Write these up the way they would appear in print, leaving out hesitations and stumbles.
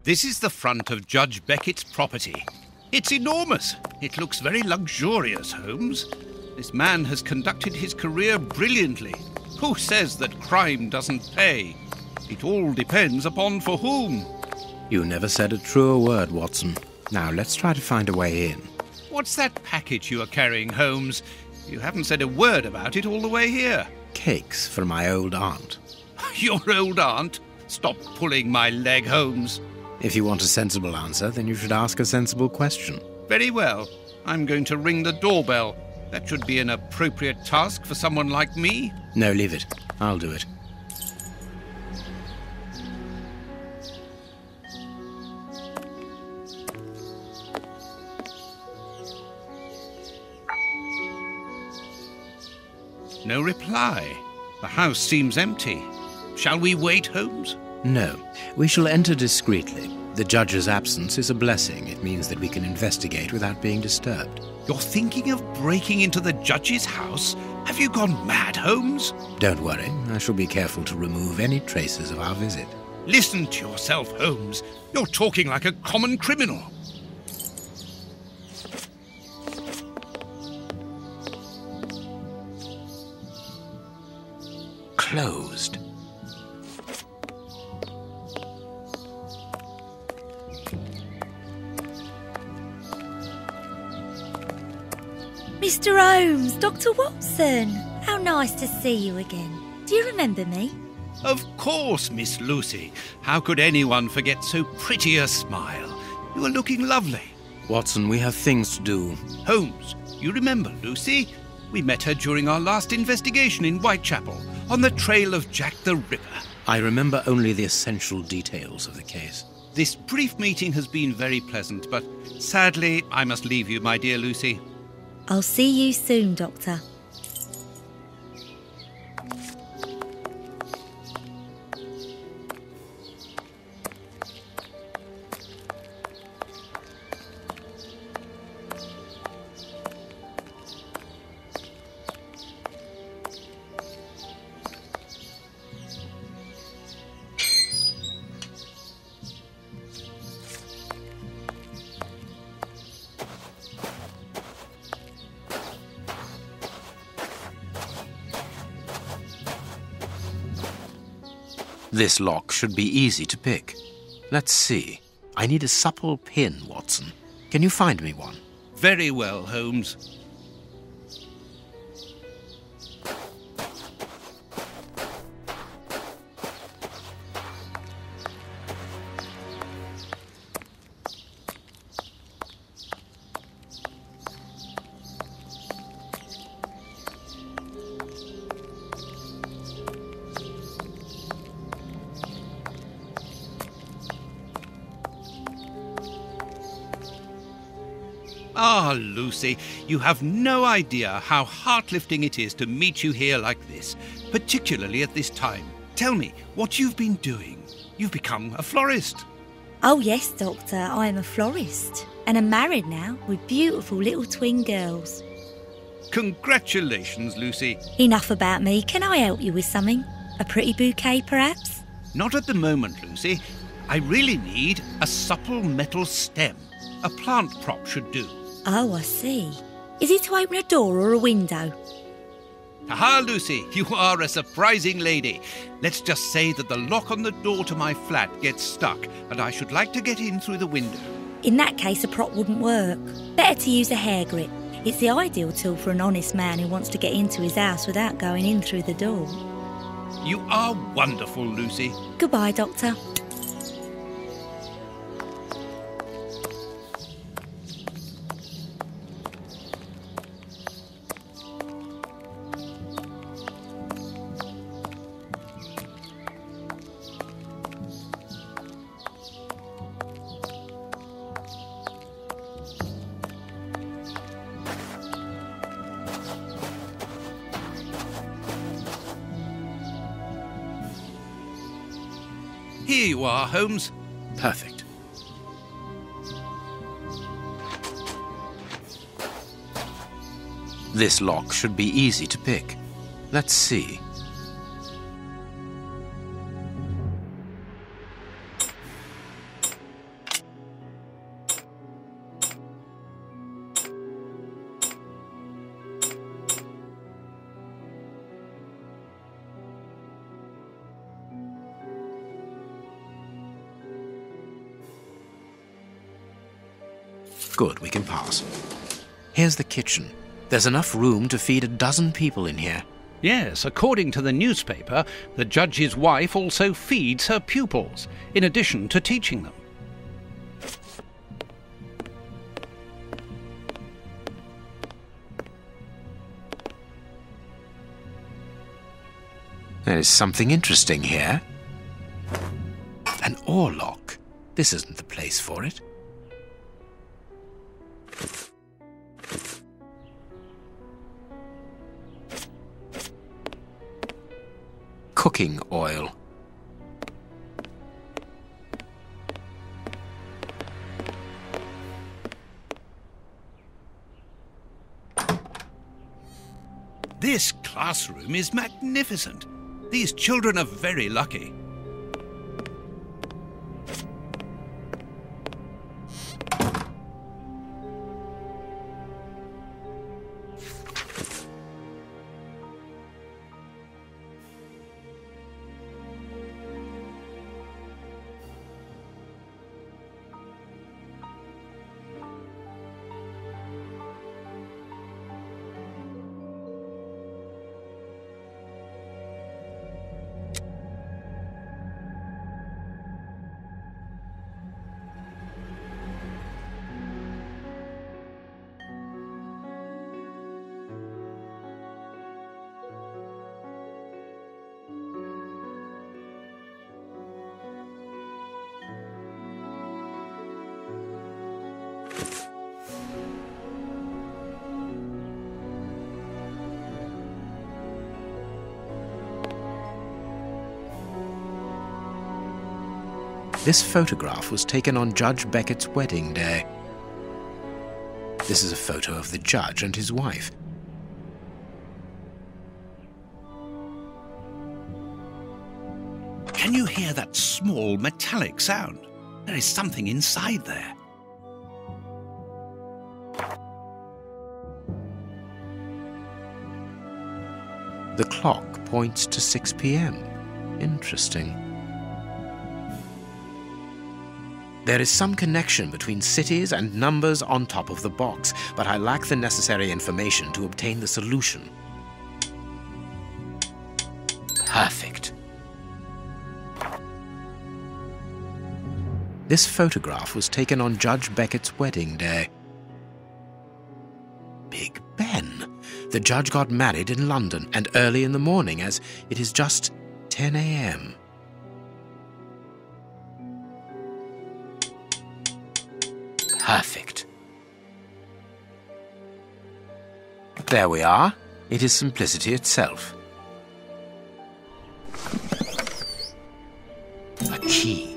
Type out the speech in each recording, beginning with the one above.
This is the front of Judge Beckett's property. It's enormous. It looks very luxurious, Holmes. This man has conducted his career brilliantly. Who says that crime doesn't pay? It all depends upon for whom. You never said a truer word, Watson. Now, let's try to find a way in. What's that package you are carrying, Holmes? You haven't said a word about it all the way here. Cakes for my old aunt. Your old aunt? Stop pulling my leg, Holmes. If you want a sensible answer, then you should ask a sensible question. Very well. I'm going to ring the doorbell. That should be an appropriate task for someone like me. No, leave it. I'll do it. No reply. The house seems empty. Shall we wait, Holmes? No. We shall enter discreetly. The judge's absence is a blessing. It means that we can investigate without being disturbed. You're thinking of breaking into the judge's house? Have you gone mad, Holmes? Don't worry. I shall be careful to remove any traces of our visit. Listen to yourself, Holmes. You're talking like a common criminal. Closed. Mr. Holmes, Dr. Watson, how nice to see you again. Do you remember me? Of course, Miss Lucy. How could anyone forget so pretty a smile? You are looking lovely. Watson, we have things to do. Holmes, you remember Lucy? We met her during our last investigation in Whitechapel, on the trail of Jack the Ripper. I remember only the essential details of the case. This brief meeting has been very pleasant, but sadly, I must leave you, my dear Lucy. I'll see you soon, Doctor. This lock should be easy to pick. Let's see. I need a supple pin, Watson. Can you find me one? Very well, Holmes. Ah, Lucy, you have no idea how heart-lifting it is to meet you here like this, particularly at this time. Tell me what you've been doing. You've become a florist. Oh yes, Doctor, I am a florist and I'm married now with beautiful little twin girls. Congratulations, Lucy. Enough about me. Can I help you with something? A pretty bouquet, perhaps? Not at the moment, Lucy. I really need a supple metal stem. A plant prop should do. Oh, I see. Is it to open a door or a window? Aha, Lucy, you are a surprising lady. Let's just say that the lock on the door to my flat gets stuck and I should like to get in through the window. In that case, a prop wouldn't work. Better to use a hair grip. It's the ideal tool for an honest man who wants to get into his house without going in through the door. You are wonderful, Lucy. Goodbye, Doctor. Here you are, Holmes. Perfect. This lock should be easy to pick. Let's see. Good, we can pass. Here's the kitchen. There's enough room to feed a dozen people in here. Yes, according to the newspaper, the judge's wife also feeds her pupils, in addition to teaching them. There is something interesting here. An oarlock. This isn't the place for it. Cooking oil. This classroom is magnificent. These children are very lucky. This photograph was taken on Judge Beckett's wedding day. This is a photo of the judge and his wife. Can you hear that small metallic sound? There is something inside there. The clock points to 6 p.m. Interesting. There is some connection between cities and numbers on top of the box, but I lack the necessary information to obtain the solution. Perfect. This photograph was taken on Judge Beckett's wedding day. Big Ben. The judge got married in London, and early in the morning, as it is just 10 a.m. Perfect. There we are. It is simplicity itself. A key.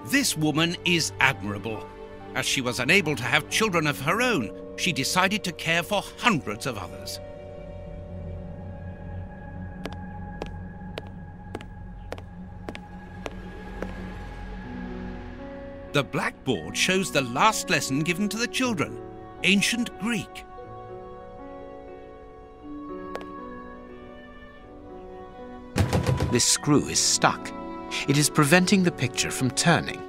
This woman is admirable. As she was unable to have children of her own, she decided to care for hundreds of others. The blackboard shows the last lesson given to the children, ancient Greek. This screw is stuck. It is preventing the picture from turning.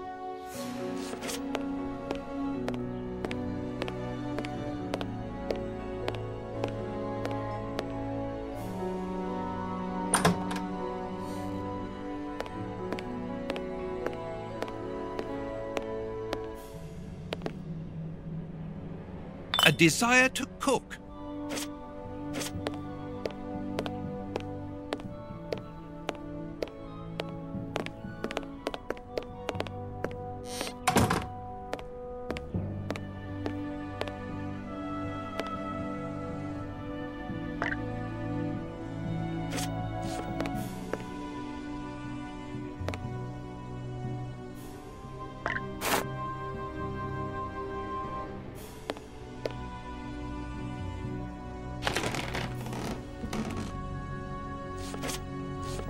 a desire to cook.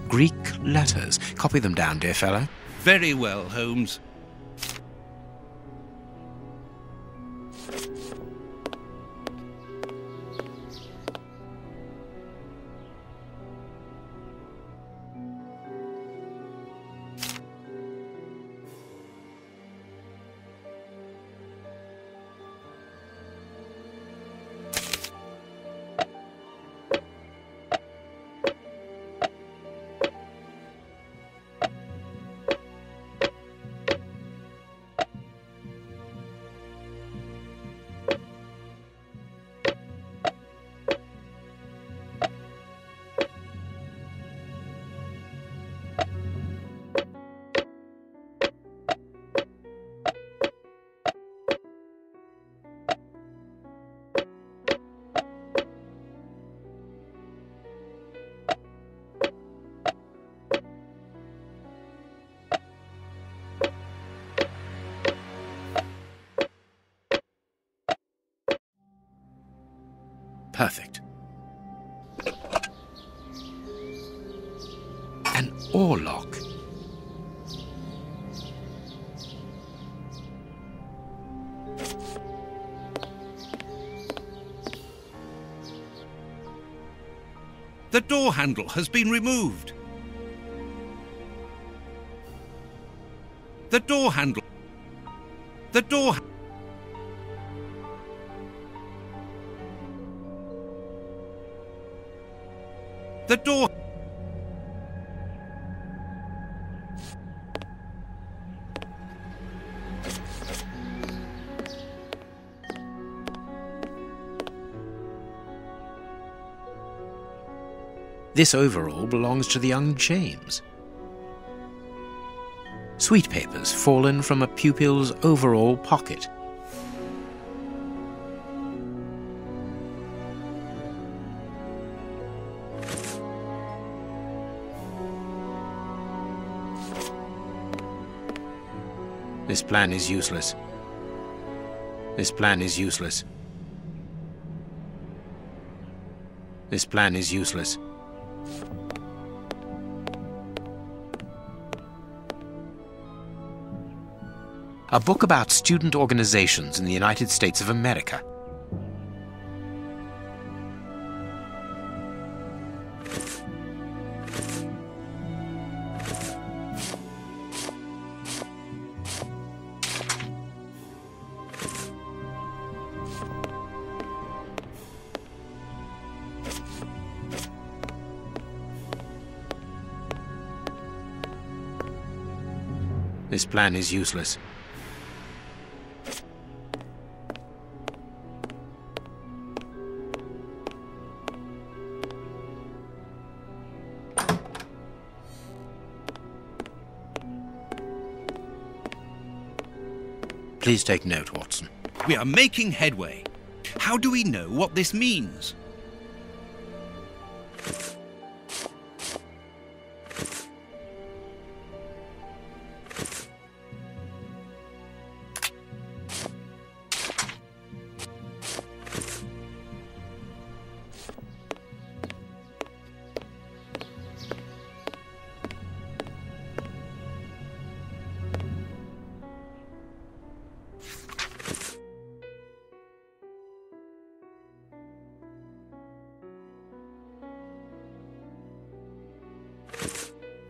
Greek letters. Copy them down, dear fellow. Very well, Holmes. Perfect. An oarlock. The door handle has been removed. The door handle. The door. The door. This overall belongs to the young James. Sweet papers fallen from a pupil's overall pocket. This plan is useless. This plan is useless. This plan is useless. A book about student organizations in the United States of America. This plan is useless. Please take note, Watson. We are making headway. How do we know what this means?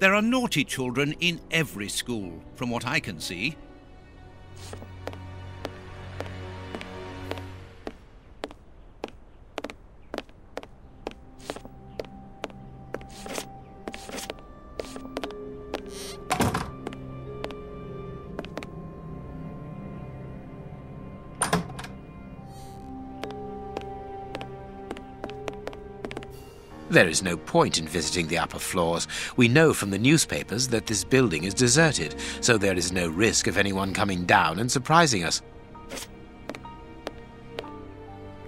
There are naughty children in every school, from what I can see. There is no point in visiting the upper floors. We know from the newspapers that this building is deserted, so there is no risk of anyone coming down and surprising us.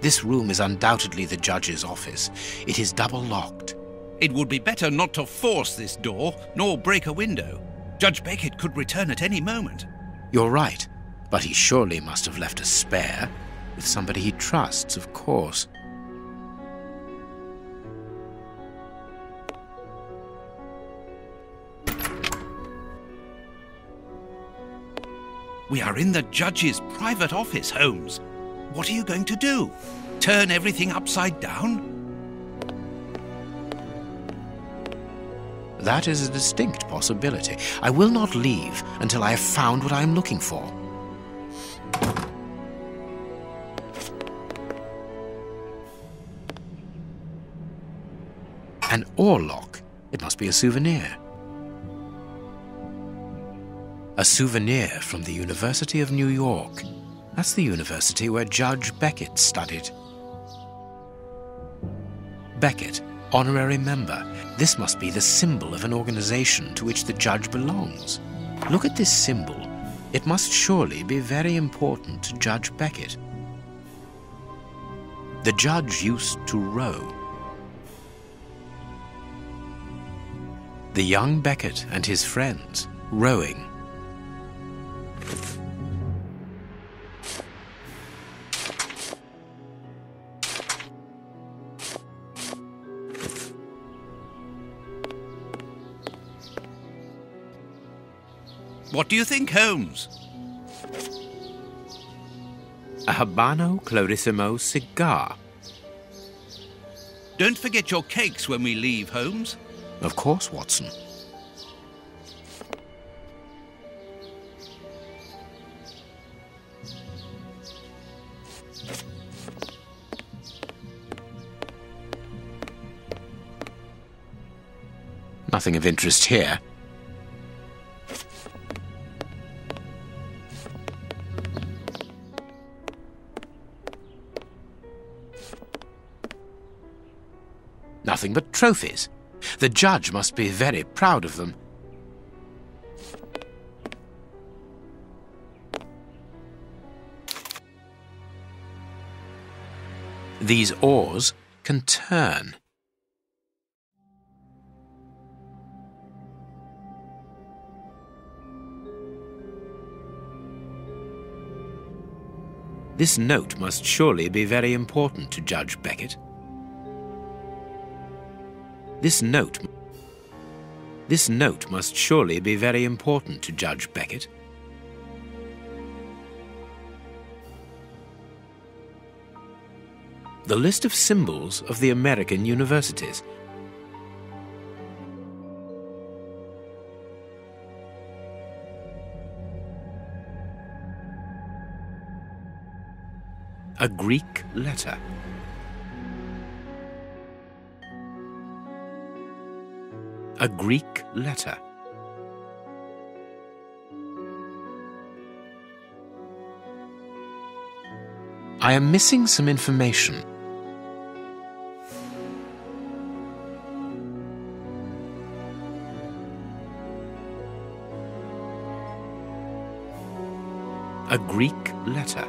This room is undoubtedly the judge's office. It is double-locked. It would be better not to force this door, nor break a window. Judge Beckett could return at any moment. You're right, but he surely must have left a spare. With somebody he trusts, of course. We are in the judge's private office, Holmes. What are you going to do? Turn everything upside down? That is a distinct possibility. I will not leave until I have found what I am looking for. An oarlock. It must be a souvenir. A souvenir from the University of New York. That's the university where Judge Beckett studied. Beckett, honorary member. This must be the symbol of an organization to which the judge belongs. Look at this symbol. It must surely be very important to Judge Beckett. The judge used to row. The young Beckett and his friends rowing. What do you think, Holmes? A Habano Clarissimo cigar. Don't forget your cakes when we leave, Holmes. Of course, Watson. Nothing of interest here. Nothing but trophies. The judge must be very proud of them. These oars can turn. This note must surely be very important to Judge Beckett. This note must surely be very important to Judge Beckett. The list of symbols of the American universities. A Greek letter. A Greek letter. I am missing some information. A Greek letter.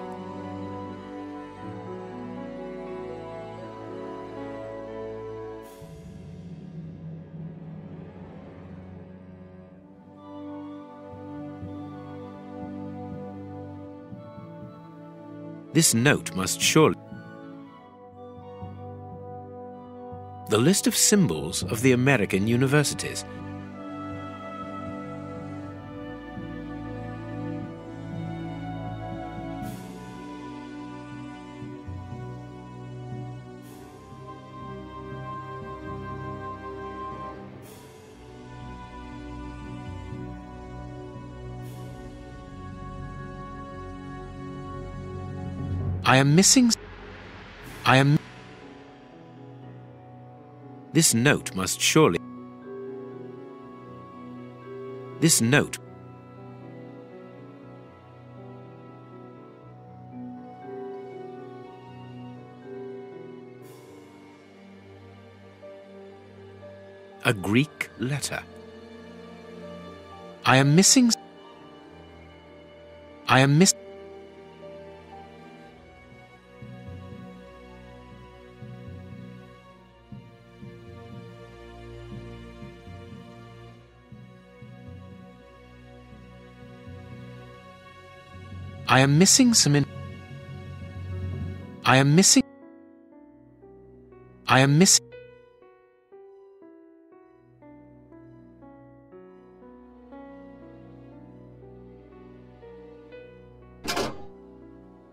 This note must surely... The list of symbols of the American universities. I am missing... This note must surely... This note... A Greek letter. I am missing... I am miss... I am missing some in... I am missing... I am missing...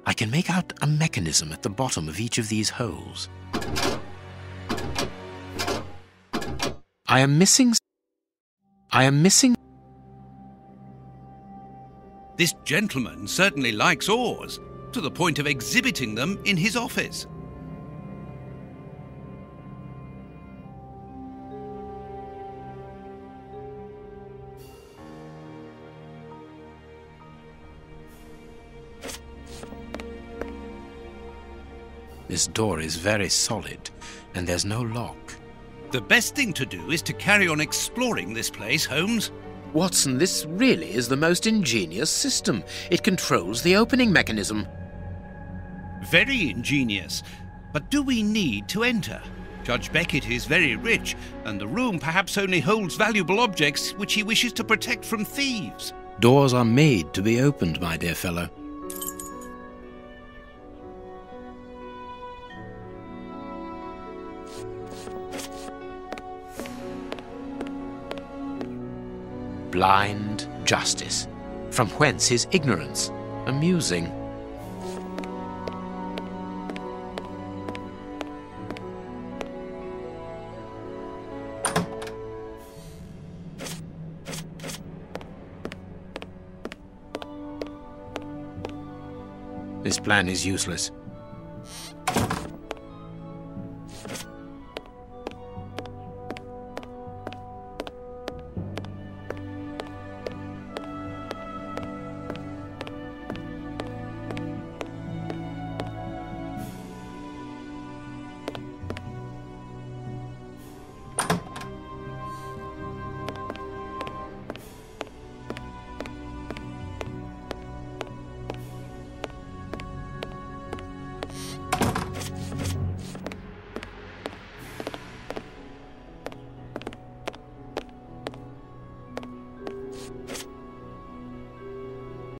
I can make out a mechanism at the bottom of each of these holes. I am missing... I am missing... This gentleman certainly likes oars, to the point of exhibiting them in his office. This door is very solid, and there's no lock. The best thing to do is to carry on exploring this place, Holmes. Watson, this really is the most ingenious system. It controls the opening mechanism. Very ingenious. But do we need to enter? Judge Beckett is very rich, and the room perhaps only holds valuable objects which he wishes to protect from thieves. Doors are made to be opened, my dear fellow. Blind justice. From whence his ignorance? Amusing. This plan is useless.